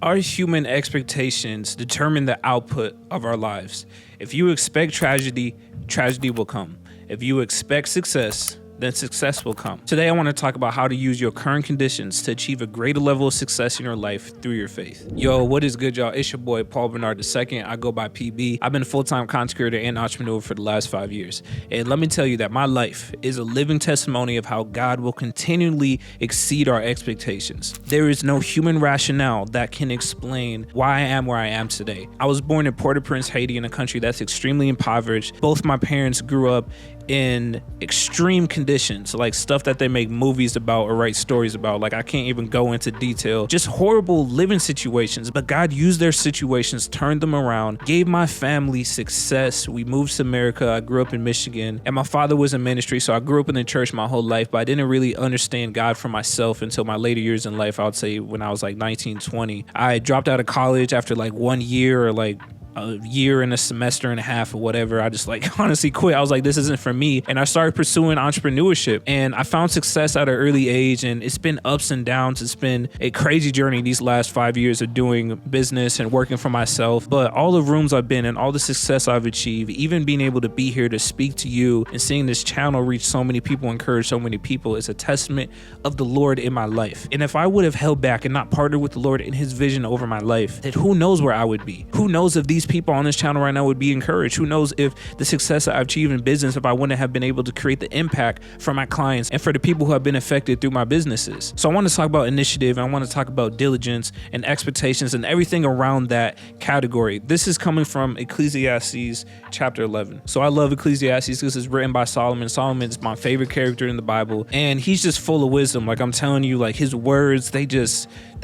Our human expectations determine the output of our lives. If you expect tragedy, tragedy will come. If you expect success, then success will come. Today, I want to talk about how to use your current conditions to achieve a greater level of success in your life through your faith. Yo, what is good, y'all? It's your boy, Paul Bernard II. I go by PB. I've been a full-time content creator and entrepreneur for the last 5 years. And let me tell you that my life is a living testimony of how God will continually exceed our expectations. There is no human rationale that can explain why I am where I am today. I was born in Port-au-Prince, Haiti, in a country that's extremely impoverished. Both my parents grew up in extreme conditions, like stuff that they make movies about or write stories about. Like, I can't even go into detail, just horrible living situations. But God used their situations, turned them around, gave my family success. We moved to America. I grew up in Michigan, and my father was in ministry, so I grew up in the church my whole life, but I didn't really understand God for myself until my later years in life. I would say when I was like 19, 20. I dropped out of college after like 1 year or like a year and a semester and a half or whatever. I just honestly quit. I was like, this isn't for me. And I started pursuing entrepreneurship, and I found success at an early age, and it's been ups and downs. It's been a crazy journey these last 5 years of doing business and working for myself. But all the rooms I've been in, all the success I've achieved, even being able to be here to speak to you and seeing this channel reach so many people, encourage so many people, is a testament of the Lord in my life. And if I would have held back and not partnered with the Lord in his vision over my life, then who knows where I would be? Who knows if these people on this channel right now would be encouraged? Who knows if the success that I've achieved in business, if I wouldn't have been able to create the impact for my clients and for the people who have been affected through my businesses. So I want to talk about initiative, and I want to talk about diligence and expectations and everything around that category. This is coming from Ecclesiastes chapter 11. So I love Ecclesiastes because it's written by Solomon. Solomon is my favorite character in the Bible, and he's just full of wisdom. Like, I'm telling you, like, his words, they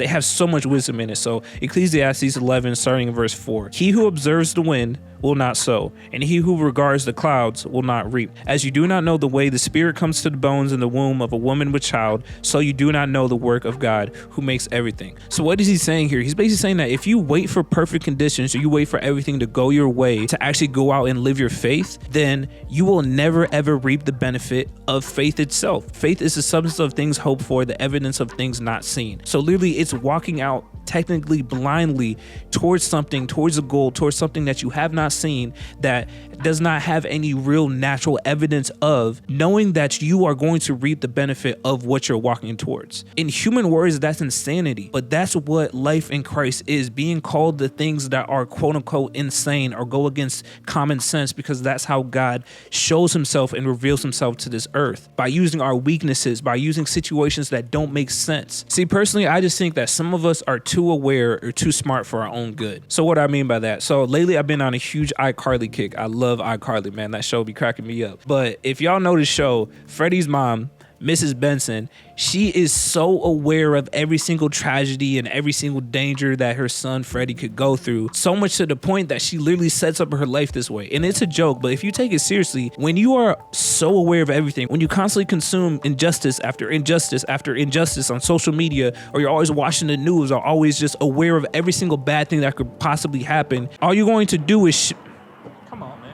have so much wisdom in it. So Ecclesiastes 11, starting in verse 4. He who observes the wind will not sow, and he who regards the clouds will not reap. As you do not know the way the spirit comes to the bones in the womb of a woman with child, so you do not know the work of God who makes everything. So what is he saying here? He's basically saying that if you wait for perfect conditions, or you wait for everything to go your way to actually go out and live your faith, then you will never ever reap the benefit of faith itself. Faith is the substance of things hoped for, the evidence of things not seen. So literally, it's walking out technically blindly towards something, towards a goal, towards something that you have not seen, that does not have any real natural evidence of, knowing that you are going to reap the benefit of what you're walking towards. In human words, that's insanity, but that's what life in Christ is, being called the things that are quote unquote insane or go against common sense, because that's how God shows himself and reveals himself to this earth, by using our weaknesses, by using situations that don't make sense. See, personally, I just think that some of us are too aware or too smart for our own good. So what I mean by that, so lately I've been on a huge iCarly kick. I love iCarly, man. That show be cracking me up. But if y'all know the show, Freddie's mom, Mrs. Benson, she is so aware of every single tragedy and every single danger that her son Freddie could go through, so much to the point that she literally sets up her life this way. And it's a joke, but if you take it seriously, when you are so aware of everything, when you constantly consume injustice after injustice after injustice on social media, or you're always watching the news, or always just aware of every single bad thing that could possibly happen, all you're going to do is come on, man.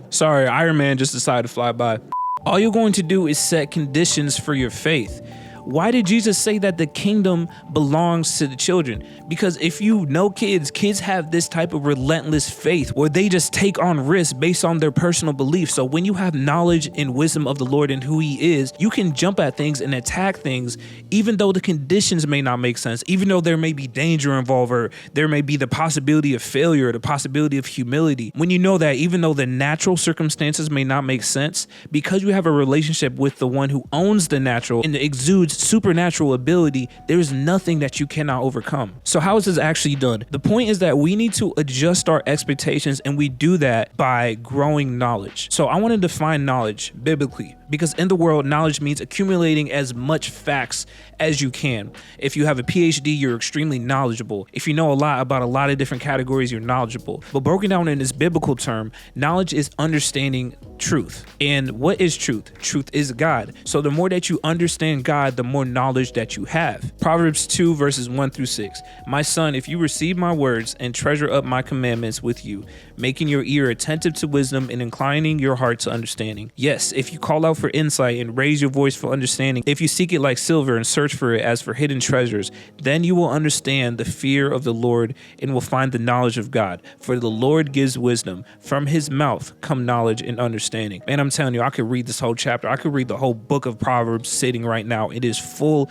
Sorry, Iron Man just decided to fly by. All you're going to do is set conditions for your faith. Why did Jesus say that the kingdom belongs to the children? Because if you know kids have this type of relentless faith where they just take on risks based on their personal beliefs. So when you have knowledge and wisdom of the Lord and who he is, you can jump at things and attack things, even though the conditions may not make sense, even though there may be danger involved, or there may be the possibility of failure, or the possibility of humility. When you know that even though the natural circumstances may not make sense, because you have a relationship with the one who owns the natural and exudes supernatural ability, there is nothing that you cannot overcome. So how is this actually done? The point is that we need to adjust our expectations, and we do that by growing knowledge. So I want to define knowledge biblically, because in the world, knowledge means accumulating as much facts as you can. If you have a PhD, you're extremely knowledgeable. If you know a lot about a lot of different categories, you're knowledgeable. But broken down in this biblical term, knowledge is understanding truth. And what is truth? Truth is God. So the more that you understand God, the more knowledge that you have. Proverbs 2 verses 1 through 6. My son, if you receive my words and treasure up my commandments with you, making your ear attentive to wisdom and inclining your heart to understanding. Yes, if you call out for insight and raise your voice for understanding, if you seek it like silver and search for it as for hidden treasures, then you will understand the fear of the Lord and will find the knowledge of God. For the Lord gives wisdom. From his mouth come knowledge and understanding. Man, I'm telling you, I could read this whole chapter. I could read the whole book of Proverbs sitting right now. It is full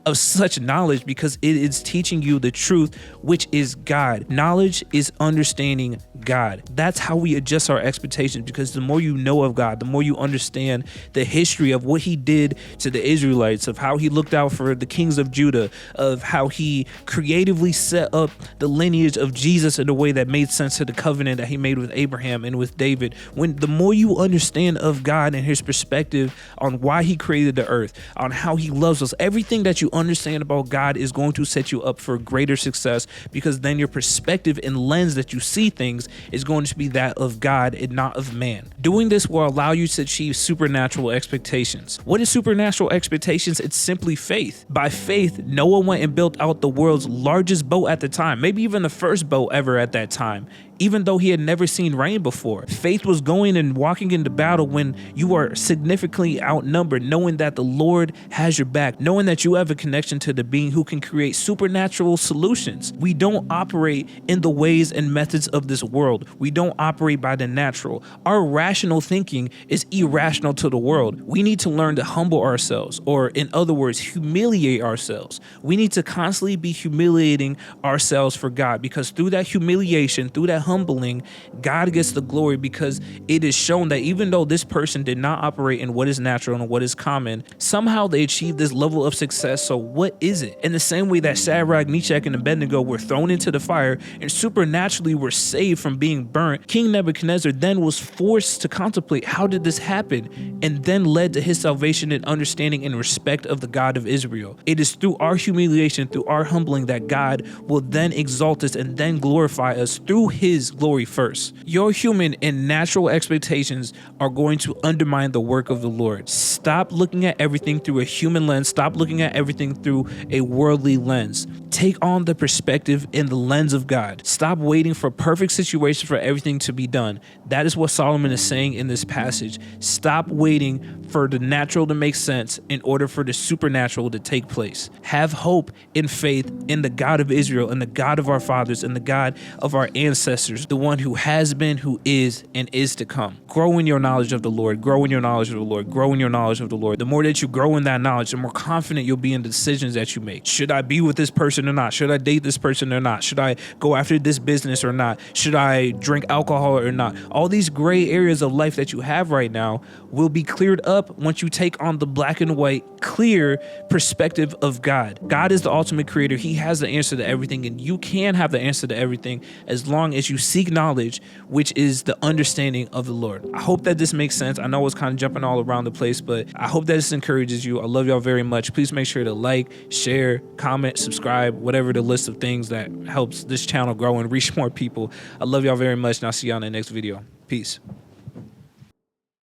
of such knowledge because it is teaching you the truth, which is God. Knowledge is understanding God. That's how we adjust our expectations, because the more you know of God, the more you understand the history of what he did to the Israelites, of how he looked out for the kings of Judah, of how he creatively set up the lineage of Jesus in a way that made sense to the covenant that he made with Abraham and with David. When the more you understand of God and his perspective on why he created the earth, on how he loves us, everything that you understand about God is going to set you up for greater success, because then your perspective and lens that you see things is going to be that of God and not of man. Doing this will allow you to achieve supernatural expectations. What is supernatural expectations? It's simply faith. By faith, Noah went and built out the world's largest boat at the time, maybe even the first boat ever at that time, even though he had never seen rain before. Faith was going and walking into battle when you are significantly outnumbered, knowing that the Lord has your back, knowing that you have a connection to the being who can create supernatural solutions. We don't operate in the ways and methods of this world. We don't operate by the natural. Our rational thinking is irrational to the world. We need to learn to humble ourselves, or in other words, humiliate ourselves. We need to constantly be humiliating ourselves for God, because through that humiliation, through that humbling, God gets the glory, because it is shown that even though this person did not operate in what is natural and what is common, somehow they achieved this level of success. So what is it? In the same way that Shadrach, Meshach, and Abednego were thrown into the fire and supernaturally were saved from being burnt, King Nebuchadnezzar then was forced to contemplate, how did this happen? And then led to his salvation and understanding and respect of the God of Israel. It is through our humiliation, through our humbling, that God will then exalt us and then glorify us through his glory first. Your human and natural expectations are going to undermine the work of the Lord. Stop looking at everything through a human lens. Stop looking at everything through a worldly lens. Take on the perspective and the lens of God. Stop waiting for perfect situations for everything to be done. That is what Solomon is saying in this passage. Stop waiting for the natural to make sense in order for the supernatural to take place. Have hope and faith in the God of Israel and the God of our fathers and the God of our ancestors, the one who has been, who is, and is to come. Grow in your knowledge of the Lord. Grow in your knowledge of the Lord. Grow in your knowledge of the Lord. The more that you grow in that knowledge, the more confident you'll be in the decisions that you make. Should I be with this person or not? Should I date this person or not? Should I go after this business or not? Should I drink alcohol or not? All these gray areas of life that you have right now will be cleared up once you take on the black and white, clear perspective of God. God is the ultimate creator. He has the answer to everything, and you can have the answer to everything as long as you seek knowledge, which is the understanding of the Lord. I hope that this makes sense. I know it's kind of jumping all around the place, but I hope that this encourages you. I love y'all very much. Please make sure to like, share, comment, subscribe, whatever the list of things that helps this channel grow and reach more people. I love y'all very much, and I'll see y'all in the next video. Peace.